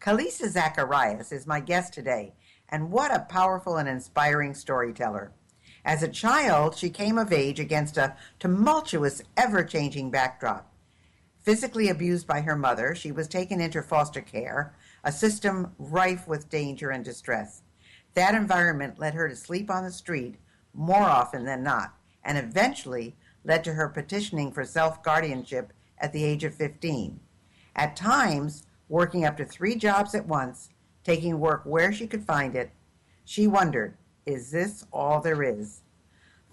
Kalista Zackhariyas is my guest today, and what a powerful and inspiring storyteller. As a child, she came of age against a tumultuous, ever-changing backdrop. Physically abused by her mother, she was taken into foster care, a system rife with danger and distress. That environment led her to sleep on the street more often than not, and eventually led to her petitioning for self-guardianship at the age of 15. At times, working up to 3 jobs at once, taking work where she could find it, she wondered, is this all there is?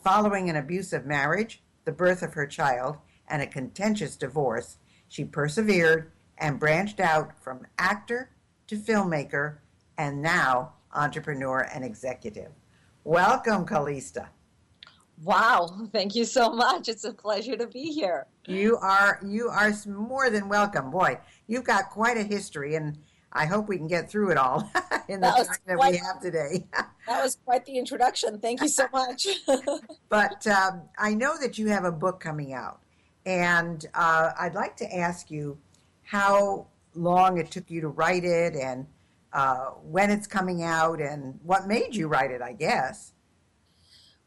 Following an abusive marriage, the birth of her child, and a contentious divorce, she persevered and branched out from actor to filmmaker and now entrepreneur and executive. Welcome, Kalista. Wow, thank you so much. It's a pleasure to be here. You are more than welcome. Boy, you've got quite a history, and I hope we can get through it all in the time that we have today. That was quite the introduction. Thank you so much. But I know that you have a book coming out, and I'd like to ask you how long it took you to write it, and when it's coming out, and what made you write it, I guess.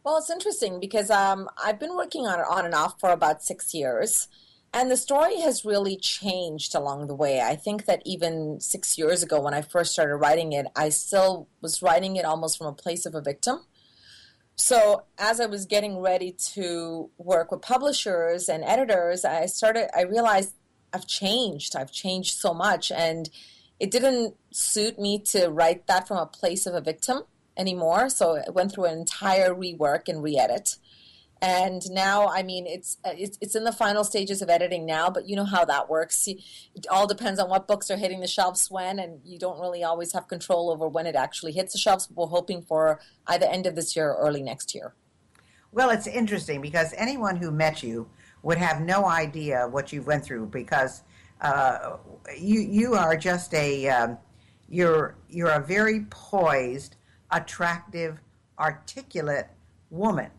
Well, it's interesting because I've been working on it on and off for about 6 years, and the story has really changed along the way. I think that even 6 years ago when I first started writing it, I still was writing it almost from a place of a victim. So as I was getting ready to work with publishers and editors, I realized I've changed. I've changed so much, and it didn't suit me to write that from a place of a victim anymore. So I went through an entire rework and re-edit. And now, I mean, it's in the final stages of editing now, but you know how that works. It all depends on what books are hitting the shelves when, and you don't really always have control over when it actually hits the shelves. We're hoping for either end of this year or early next year. Well, it's interesting because anyone who met you would have no idea what you went through because you are just you're a very poised, attractive, articulate woman.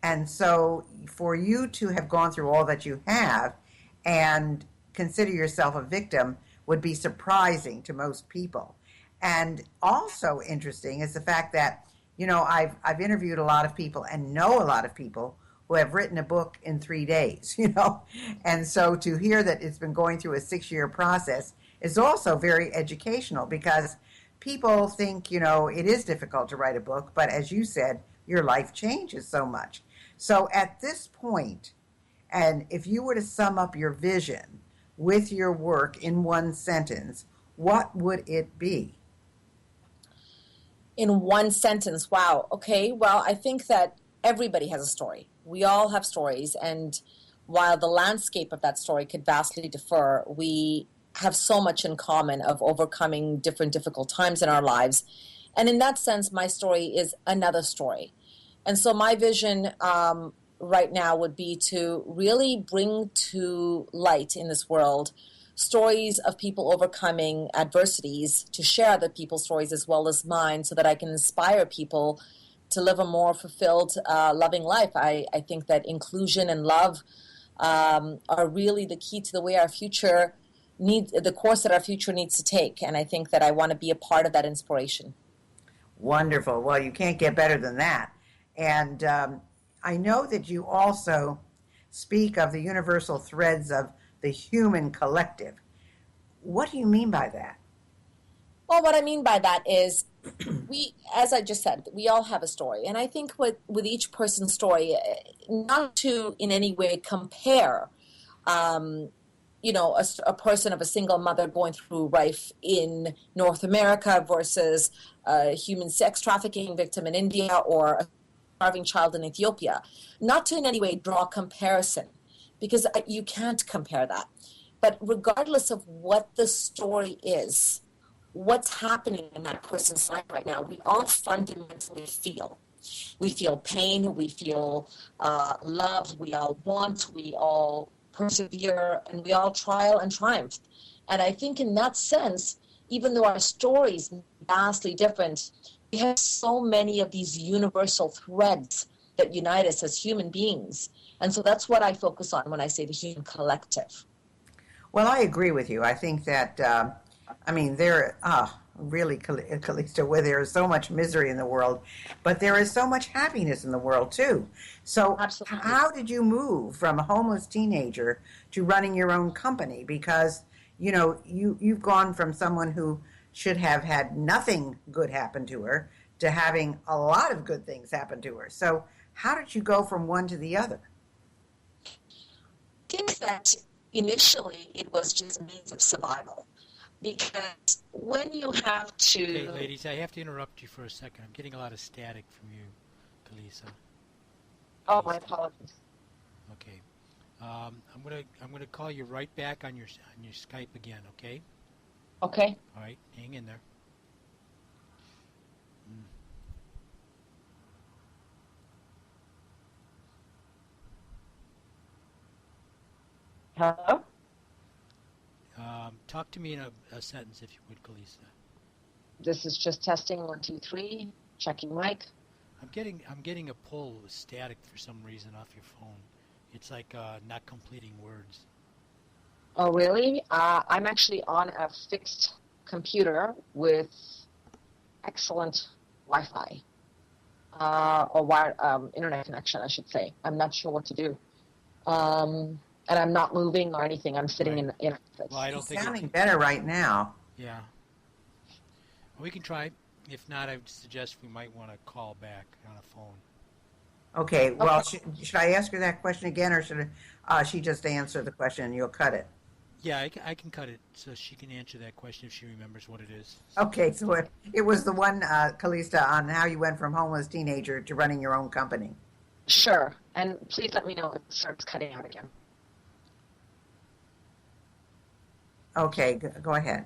And so for you to have gone through all that you have and consider yourself a victim would be surprising to most people. And also interesting is the fact that, you know, I've interviewed a lot of people and know a lot of people who have written a book in 3 days, you know. And so to hear that it's been going through a 6-year process is also very educational because people think, you know, it is difficult to write a book, but as you said, your life changes so much. So at this point, and if you were to sum up your vision with your work in one sentence, what would it be? In one sentence, wow. Okay, well, I think that everybody has a story. We all have stories, and while the landscape of that story could vastly differ, we have so much in common of overcoming different difficult times in our lives. And in that sense, my story is another story. And so my vision right now would be to really bring to light in this world stories of people overcoming adversities, to share other people's stories as well as mine so that I can inspire people to live a more fulfilled, loving life. I think that inclusion and love are really the key to the way our future the course that our future needs to take. And I think that I want to be a part of that inspiration. Wonderful. Well, you can't get better than that. And I know that you also speak of the universal threads of the human collective. What do you mean by that? Well, what I mean by that is as I just said, we all have a story. And I think with each person's story, not to in any way compare you know, a person of a single mother going through life in North America versus a human sex trafficking victim in India or a starving child in Ethiopia. Not to in any way draw comparison, because you can't compare that. But regardless of what the story is, what's happening in that person's life right now, we all fundamentally feel. We feel pain, we feel love, we all want, we all persevere, and we all trial and triumph. And I think in that sense, even though our stories are vastly different, we have so many of these universal threads that unite us as human beings. And so that's what I focus on when I say the human collective. Well, I agree with you. I think that I mean, really, Kalista, where there is so much misery in the world, but there is so much happiness in the world too. So, Absolutely. how did you move from a homeless teenager to running your own company? Because you've gone from someone who should have had nothing good happen to her to having a lot of good things happen to her. So, how did you go from one to the other? I think that initially it was just a means of survival because when you have Okay, to, ladies, I have to interrupt you for a second. I'm getting a lot of static from you, Kalisa. oh, my Kalista. apologies. Okay. I'm gonna call you right back on your Skype again. Okay. Okay. All right. Hang in there. Mm. Hello? Talk to me in a sentence, if you would, Kalisa. This is just testing 1, 2, 3, checking mic. I'm getting a pull static for some reason off your phone. It's like not completing words. Oh, really? I'm actually on a fixed computer with excellent Wi-Fi or internet connection, I should say. I'm not sure what to do. And I'm not moving or anything. I'm sitting Right. in Well, I don't It's think sounding better right now. Yeah. We can try. If not, I would suggest we might want to call back on a phone. Okay, Okay. well, should I ask her that question again, or should she just answer the question and you'll cut it? Yeah, I can cut it so she can answer that question if she remembers what it is. Okay, so it was the one, Kalista, on how you went from homeless teenager to running your own company. Sure. And please let me know if it starts cutting out again. Okay, go ahead.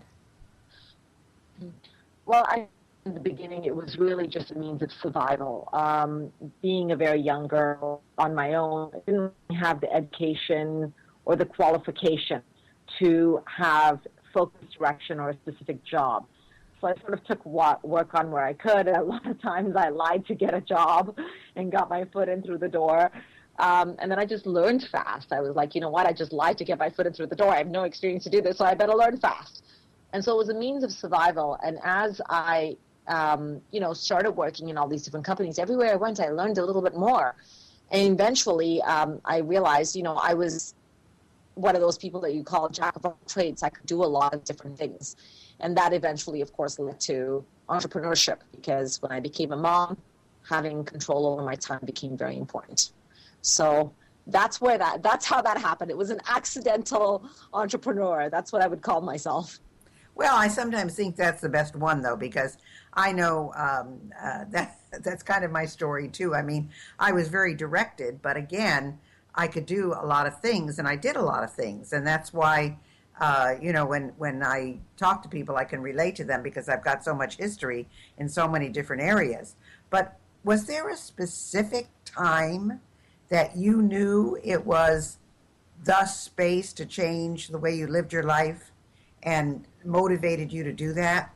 Well, in the beginning, it was really just a means of survival. Being a very young girl on my own, I didn't have the education or the qualification to have focused direction or a specific job. So I sort of took work on where I could. And a lot of times I lied to get a job and got my foot in through the door. And then I just learned fast. I was like, you know what? I just lied to get my foot in through the door. I have no experience to do this, so I better learn fast. And so it was a means of survival. And as I, started working in all these different companies, everywhere I went, I learned a little bit more. And eventually, I realized, I was one of those people that you call a jack of all trades. I could do a lot of different things. And that eventually, of course, led to entrepreneurship, because when I became a mom, having control over my time became very important. So that's how that happened. It was an accidental entrepreneur. That's what I would call myself. Well, I sometimes think that's the best one, though, because I know that's kind of my story, too. I mean, I was very directed, but again, I could do a lot of things, and I did a lot of things. And that's why, when I talk to people, I can relate to them because I've got so much history in so many different areas. But was there a specific time that you knew it was the space to change the way you lived your life and motivated you to do that?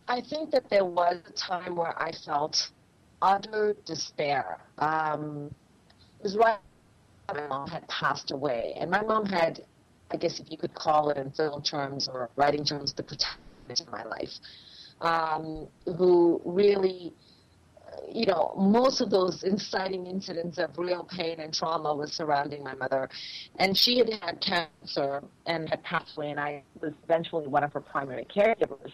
I think that there was a time where I felt utter despair. It was right after my mom had passed away. And my mom had, I guess if you could call it in film terms or writing terms, the protagonist in my life, who really, most of those inciting incidents of real pain and trauma was surrounding my mother. And she had had cancer and had passed away, and I was eventually one of her primary caregivers.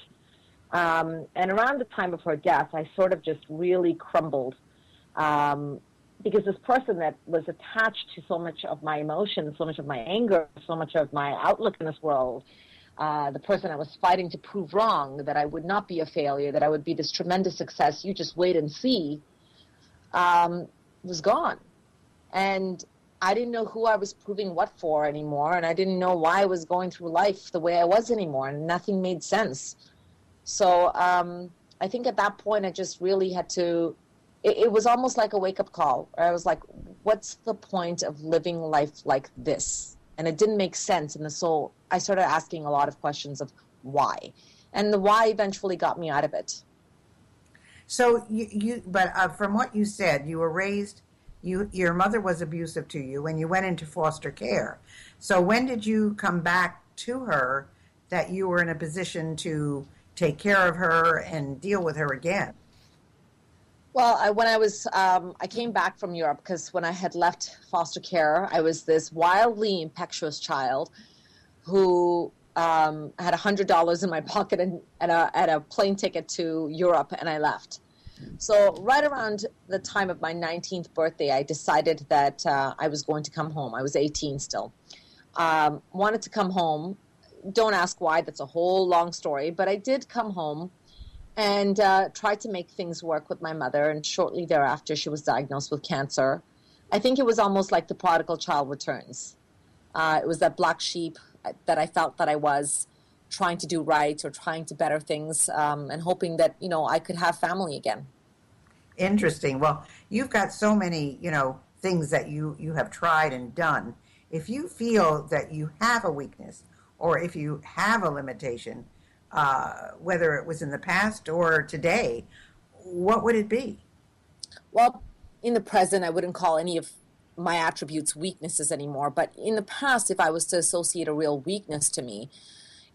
And around the time of her death, I sort of just really crumbled, because this person that was attached to so much of my emotions, so much of my anger, so much of my outlook in this world, the person I was fighting to prove wrong, that I would not be a failure, that I would be this tremendous success, you just wait and see, was gone. And I didn't know who I was proving what for anymore, and I didn't know why I was going through life the way I was anymore, and nothing made sense. So I think at that point I just really had to, it was almost like a wake-up call. I was like, what's the point of living life like this? And it didn't make sense. And so I started asking a lot of questions of why. And the why eventually got me out of it. So but from what you said, you were raised, your mother was abusive to you and you went into foster care. So when did you come back to her that you were in a position to take care of her and deal with her again? Well, when I came back from Europe because when I had left foster care, I was this wildly impetuous child who had $100 in my pocket and a plane ticket to Europe, and I left. So right around the time of my 19th birthday, I decided that I was going to come home. I was 18 still. Wanted to come home. Don't ask why. That's a whole long story. But I did come home and tried to make things work with my mother. And shortly thereafter, she was diagnosed with cancer. I think it was almost like the prodigal child returns. It was that black sheep that I felt that I was trying to do right or trying to better things and hoping that, I could have family again. Interesting. Well, you've got so many, things that you have tried and done. If you feel that you have a weakness or if you have a limitation, whether it was in the past or today, what would it be? Well, in the present, I wouldn't call any of my attributes weaknesses anymore. But in the past, if I was to associate a real weakness to me,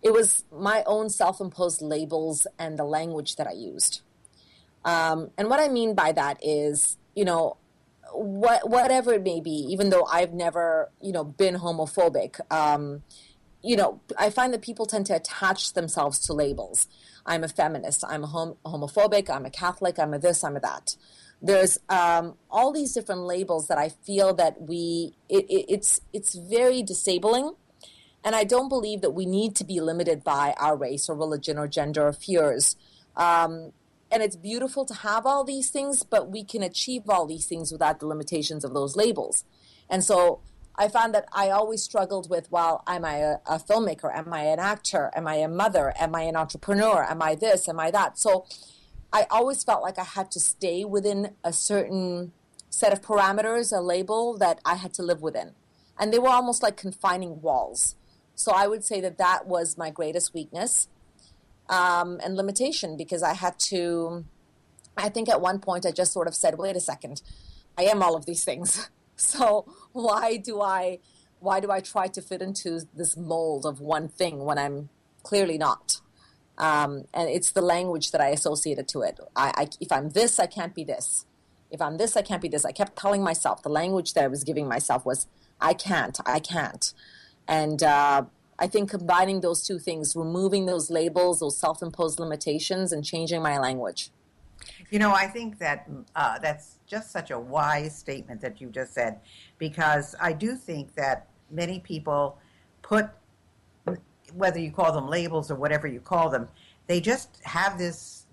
it was my own self-imposed labels and the language that I used. And what I mean by that is, whatever it may be, even though I've never, been homophobic, I find that people tend to attach themselves to labels. I'm a feminist. I'm a homophobic. I'm a Catholic. I'm a this. I'm a that. There's all these different labels that I feel that it's very disabling. And I don't believe that we need to be limited by our race or religion or gender or fears. And it's beautiful to have all these things, but we can achieve all these things without the limitations of those labels. And so I found that I always struggled with, well, am I a filmmaker? Am I an actor? Am I a mother? Am I an entrepreneur? Am I this? Am I that? So I always felt like I had to stay within a certain set of parameters, a label that I had to live within. And they were almost like confining walls. So I would say that that was my greatest weakness and limitation, because I think at one point I just sort of said, wait a second, I am all of these things. So why do I try to fit into this mold of one thing when I'm clearly not? And it's the language that I associated to it. If I'm this, I can't be this. If I'm this, I can't be this. I kept telling myself, the language that I was giving myself was, I can't. And I think combining those two things, removing those labels, those self-imposed limitations, and changing my language. I think that that's just such a wise statement that you just said, because I do think that many people put, whether you call them labels or whatever you call them, they just have this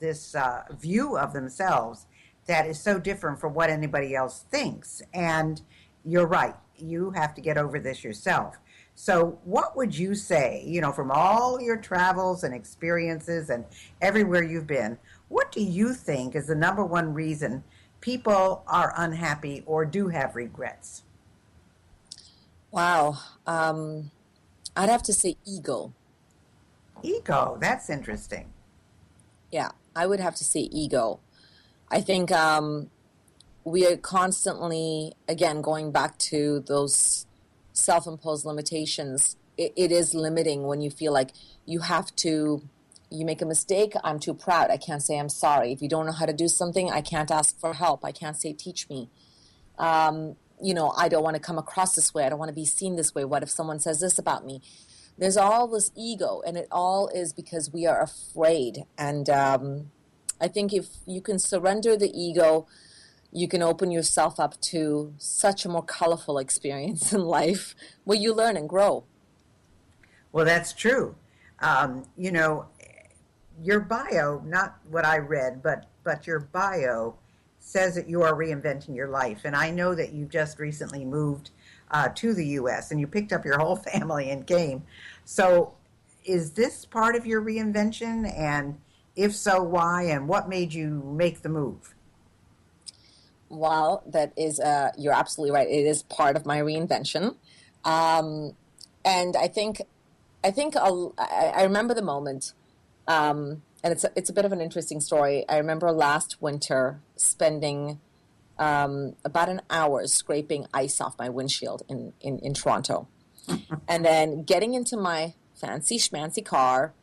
view of themselves that is so different from what anybody else thinks. And you're right. You have to get over this yourself. So what would you say, from all your travels and experiences and everywhere you've been, what do you think is the number one reason people are unhappy or do have regrets? Wow. I'd have to say ego. Ego, that's interesting. Yeah, I would have to say ego. I think we are constantly, again, going back to those self-imposed limitations. It is limiting when you feel like you make a mistake, I'm too proud, I can't say I'm sorry. If you don't know how to do something, I can't ask for help, I can't say teach me. I don't want to come across this way, I don't want to be seen this way, what if someone says this about me? There's all this ego, and it all is because we are afraid. And I think if you can surrender the ego, you can open yourself up to such a more colorful experience in life where you learn and grow. Well, that's true. Your bio, not what I read, but your bio says that you are reinventing your life. And I know that you just recently moved to the U.S. and you picked up your whole family and came. So is this part of your reinvention? And if so, why? And what made you make the move? Well, that is, you're absolutely right. It is part of my reinvention. And I think I remember the moment, and it's a bit of an interesting story. I remember last winter spending about an hour scraping ice off my windshield in Toronto. And then getting into my fancy schmancy car,